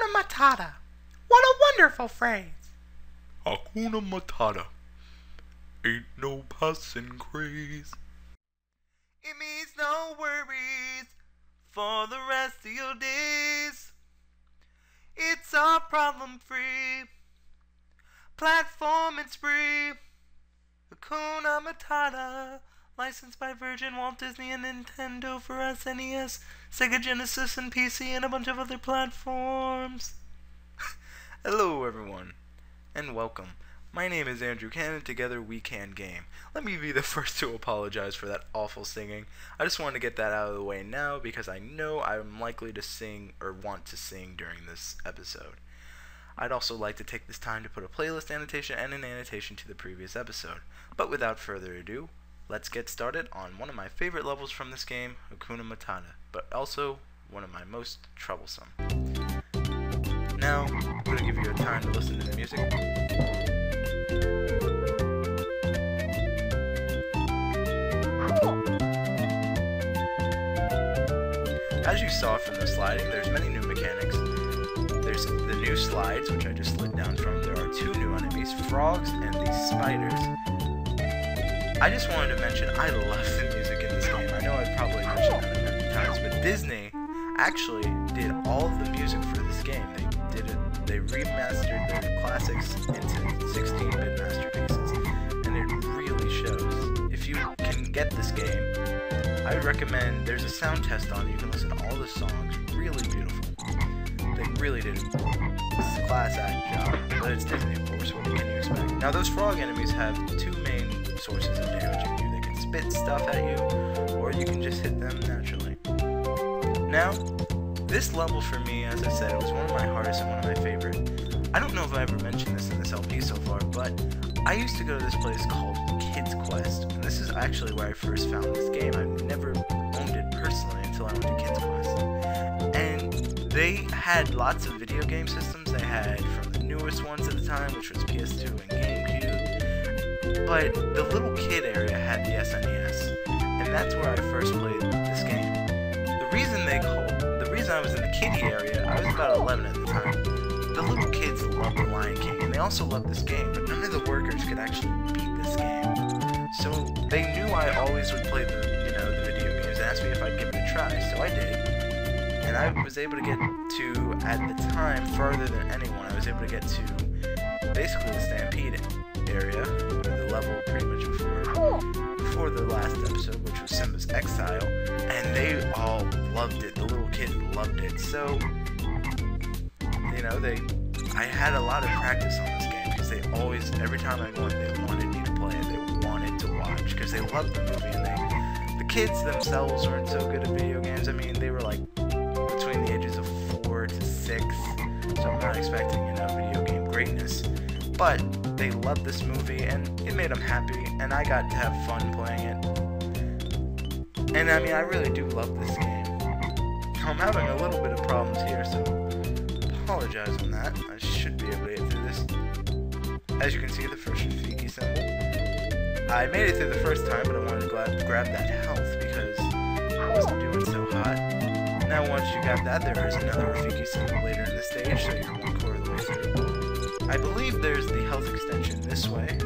Hakuna Matata. What a wonderful phrase. Hakuna Matata. Ain't no passing craze. It means no worries for the rest of your days. It's all problem-free, platform and spree. Hakuna Matata, licensed by Virgin, Walt Disney, and Nintendo for SNES, Sega Genesis, and PC, and a bunch of other platforms. Hello everyone, and welcome. My name is Andrew Cannon, together WeKanGame. Let me be the first to apologize for that awful singing. I just wanted to get that out of the way now because I know I'm likely to sing or want to sing during this episode. I'd also like to take this time to put a playlist annotation and an annotation to the previous episode. But without further ado, let's get started on one of my favorite levels from this game, Hakuna Matata, but also one of my most troublesome. Now, I'm going to give you a time to listen to the music. As you saw from the sliding, there's many new mechanics. There's the new slides, which I just slid down from. There are two new enemies, frogs and these spiders. I just wanted to mention, I love the music in this game. I know I've probably mentioned that many times, but Disney actually did all of the music for this game. They remastered their classics into 16-bit masterpieces, and it really shows. If you can get this game, I would recommend, there's a sound test on it. You can listen to all the songs, really beautiful. They really did a class act job, but it's Disney, of course, what can you expect? Now, those frog enemies have two main sources of damaging you. They can spit stuff at you, or you can just hit them naturally. Now, this level for me, as I said, it was one of my hardest and one of my favorite. I don't know if I ever mentioned this in this LP so far, but I used to go to this place called Kids Quest, and this is actually where I first found this game. I never owned it personally until I went to Kids Quest. And they had lots of video game systems. They had from the newest ones at the time, which was PS2 and GameCube, but the little kid area had the SNES, and that's where I first played this game. The reason I was in the kiddie area, I was about 11 at the time. The little kids loved The Lion King, and they also loved this game, but none of the workers could actually beat this game. So they knew I always would play the video games and asked me if I'd give it a try, so I did. And I was able to get to, at the time, farther than anyone, I was able to get to basically the Stampede area, the level pretty much before the last episode, which was Simba's Exile, and they all loved it. The little kids loved it. So, I had a lot of practice on this game because they always, every time I went, they wanted me to play it. They wanted to watch because they loved the movie, and the kids themselves weren't so good at video games. I mean, they were like between the ages of 4 to 6, so I'm not expecting, video game greatness. But they loved this movie, and it made them happy, and I got to have fun playing it. And I mean, I really do love this game. I'm having a little bit of problems here, so apologize on that. I should be able to get through this. As you can see, the first Rafiki symbol. I made it through the first time, but I wanted to grab that health because I wasn't doing so hot. Now once you got that, there is another Rafiki symbol later in the stage, so you're 1/4 of the way through. I believe there's the health extension this way.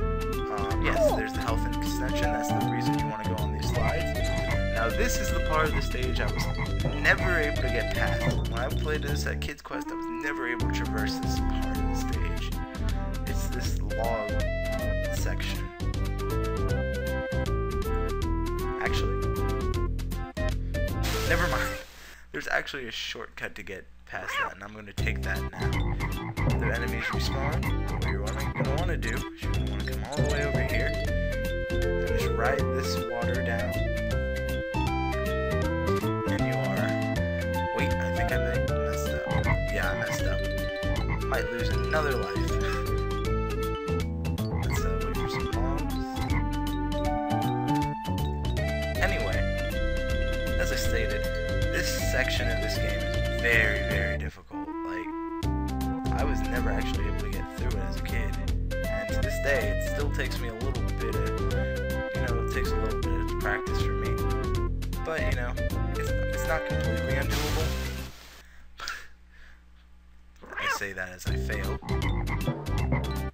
Yes, there's the health extension. That's the reason you want to go on these slides. Now this is the part of the stage I was never able to get past. When I played this at Kids Quest, I was never able to traverse this part of the stage. It's this log section. Actually, never mind. There's actually a shortcut to get past that, and I'm going to take that now. The enemies respawn. What you're going to want to do is you're going to want to come all the way over here and just ride this water down. And you are... Wait, I think I messed up. Yeah, I messed up. Might lose another life. Let's wait for some bombs. Anyway, as I stated, this section of this game is very, very difficult. I was never actually able to get through it as a kid, and to this day, it still takes me a little bit of, it takes a little bit of practice for me, but, it's not completely undoable. say that as I fail.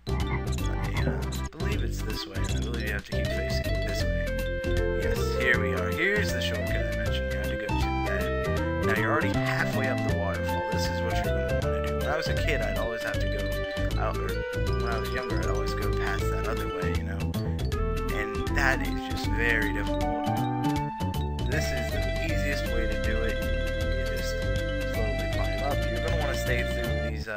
I believe it's this way, and I believe you have to keep facing this way. Yes, here we are. Here's the shortcut I mentioned you had to go to that. Now you're already halfway up the waterfall. This is what you're going to want to do. When I was a kid, I'd always have to go out, or when I was younger, I'd always go past that other way, you know. And that is just very difficult. This is the easiest way to do it. You just slowly climb up. You're going to want to stay through these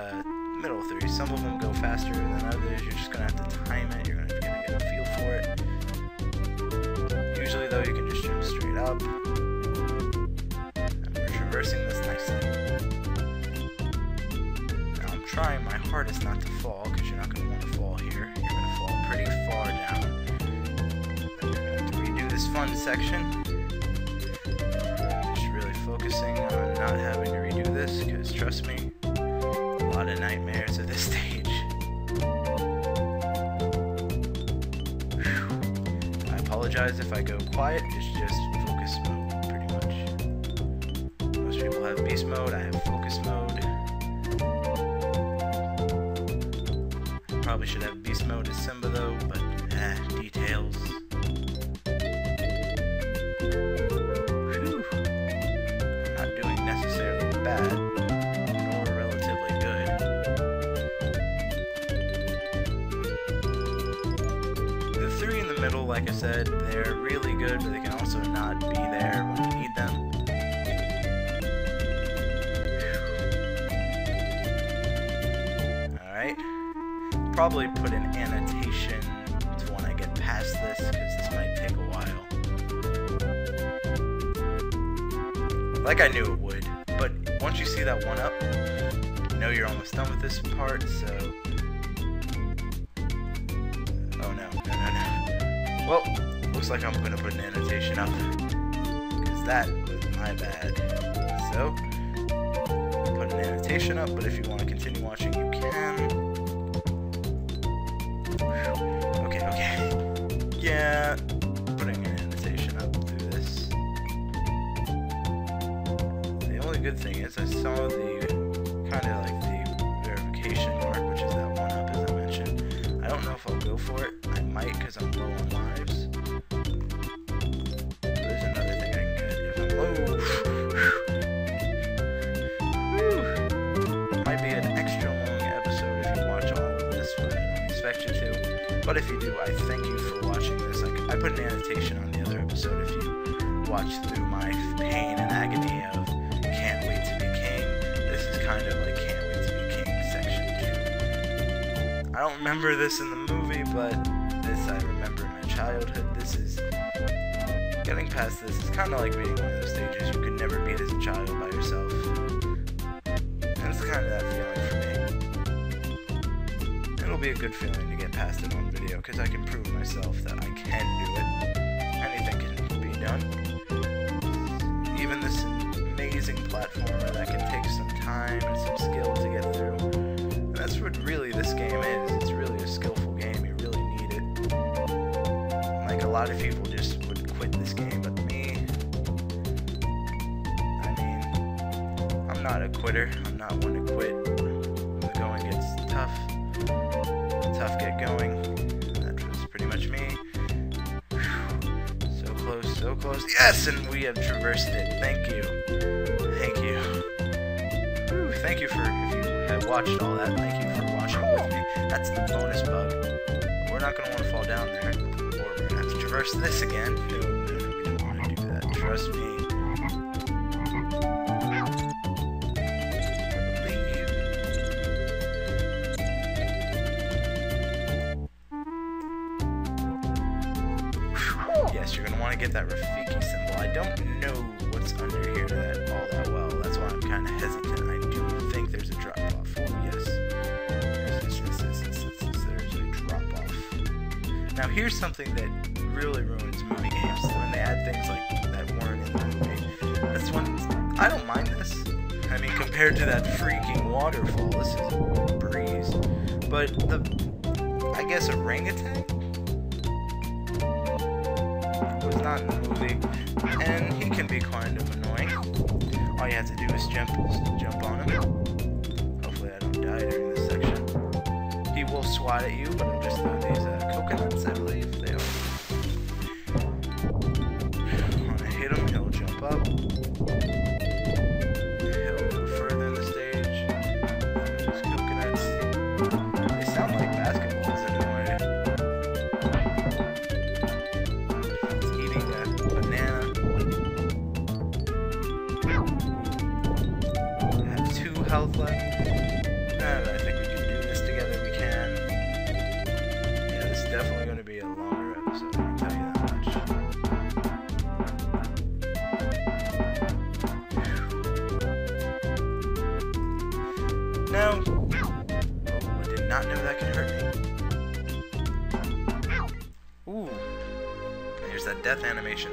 middle three. Some of them go faster than others. You're just going to have to time it. You're going to get a feel for it. Usually, though, you can just jump straight up. And we're traversing this next thing. Now, I'm trying my hardest not to fall, because you're not going to want to fall here. You're going to fall pretty far down. Then you're going to have to redo this fun section. Just really focusing on not having to redo this, because trust me, a lot of nightmares at this stage. I apologize if I go quiet, it's just focus mode, pretty much. Most people have beast mode, I have focus mode. Probably should have beast mode as Simba though, but details. Whew. I'm not doing necessarily bad, nor relatively good. The three in the middle, like I said, they're really good, but they can also not be there when you need them. Alright. Probably put an annotation to when I get past this, because this might take a while. Like I knew it would, but once you see that one up, you know you're almost done with this part, so... Oh no. Well, looks like I'm going to put an annotation up, because that was my bad. So, put an annotation up, but if you want to continue watching, you can. Okay. Yeah, putting an annotation up through this. The only good thing is I saw the kind of like the verification mark, which is that one up as I mentioned. I don't know if I'll go for it. I might because I'm low on lives. There's another thing I can get if I'm low. Might be an extra long episode if you watch all of this, but I don't expect you to. But if you do, I thank you for watching this. I put an annotation on the other episode if you watch through my pain and agony of Can't Wait to Be King. This is kind of like Can't Wait to Be King section 2. I don't remember this in the movie, but this I remember in my childhood. This is... Getting past this is kind of like being one of those stages you could never beat as a child by yourself. And it's kind of that feeling for me. It'll be a good feeling to get past it on video, because I can prove myself that I can do it. Anything can be done. Even this amazing platformer that can take some time and some skill to get through. And that's what really this game is. It's really a skillful game. You really need it. Like a lot of people just would quit this game, but me, I mean, I'm not a quitter. I'm not one to quit. When the going gets tough, get going. That was pretty much me. So close, so close. Yes, and we have traversed it. Thank you. Thank you. Whew, thank you for, if you have watched all that, thank you for watching with me. That's the bonus bug. We're not going to want to fall down there, or we're going to have to traverse this again. No, we don't want to do that. Trust me. Yes, you're going to want to get that Rafiki symbol. I don't know what's under here all that well. That's why I'm kind of hesitant. I do think there's a drop-off. Oh, yes. There's a drop-off. Now, here's something that really ruins movie games. When they add things like that weren't in the movie. That's when... I don't mind this. I mean, compared to that freaking waterfall, this is a breeze. But the... I guess orangutan? Was not in the movie, and he can be kind of annoying. All you have to do is jump on him. Hopefully I don't die fly at you, but I'm just throwing these coconuts, I believe they are. When I hit him, he'll jump up. He'll go further in the stage. These coconuts. They sound like basketballs in a way. It's eating a banana. I have 2 health left. I think we can do this together. We can. Yeah, this is definitely going to be a longer episode, I can tell you that much. No. Oh, I did not know that could hurt me. Ooh. And here's that death animation.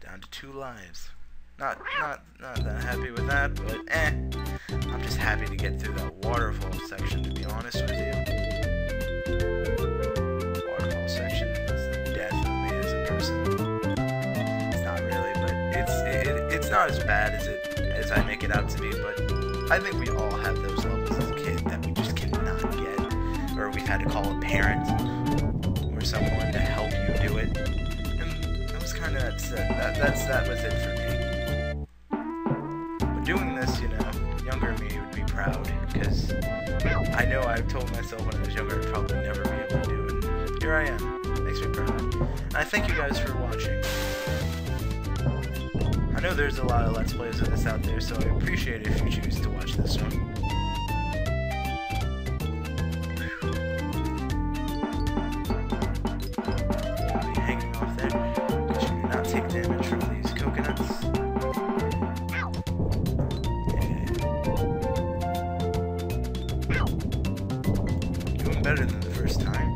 Down to 2 lives. Not that happy with that, but I'm just happy to get through that waterfall section, to be honest with you. Waterfall section is the death of me as a person. It's not really, but it's not as bad as I make it out to be, but I think we all have those levels as a kid that we just cannot get, or we've had to call a parent or someone to help you do it. And that was kind of that was it for me. Doing this, you know, younger me would be proud, because I know I told myself when I was younger I'd probably never be able to do it, and here I am. Makes me proud. And I thank you guys for watching. I know there's a lot of Let's Plays of this out there, so I appreciate it if you choose to watch this one. I'll be hanging off there, because you do not take damage from these coconuts. Better than the first time.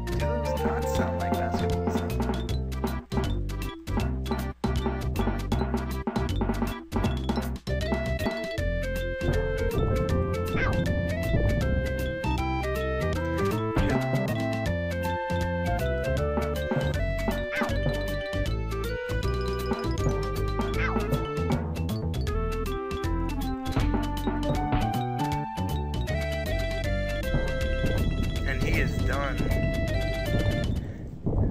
Do those not sound like basketballs? Done.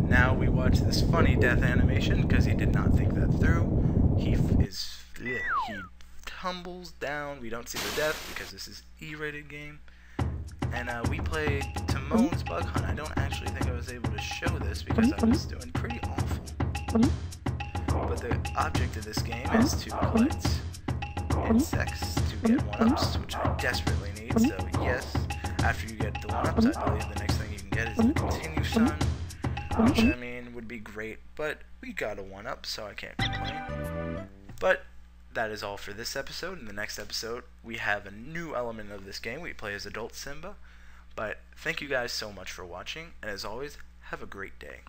Now we watch this funny death animation because he did not think that through. He tumbles down. We don't see the death because this is E-rated game. And we played Timon's Bug Hunt. I don't actually think I was able to show this because I was doing pretty awful. But the object of this game is to collect insects to get 1-ups, which I desperately need. So yes. After you get the 1-ups, I believe the next thing you can get is the Continue Sun, which, I mean, would be great, but we got a 1-up, so I can't complain. But that is all for this episode. In the next episode, we have a new element of this game. We play as adult Simba. But thank you guys so much for watching, and as always, have a great day.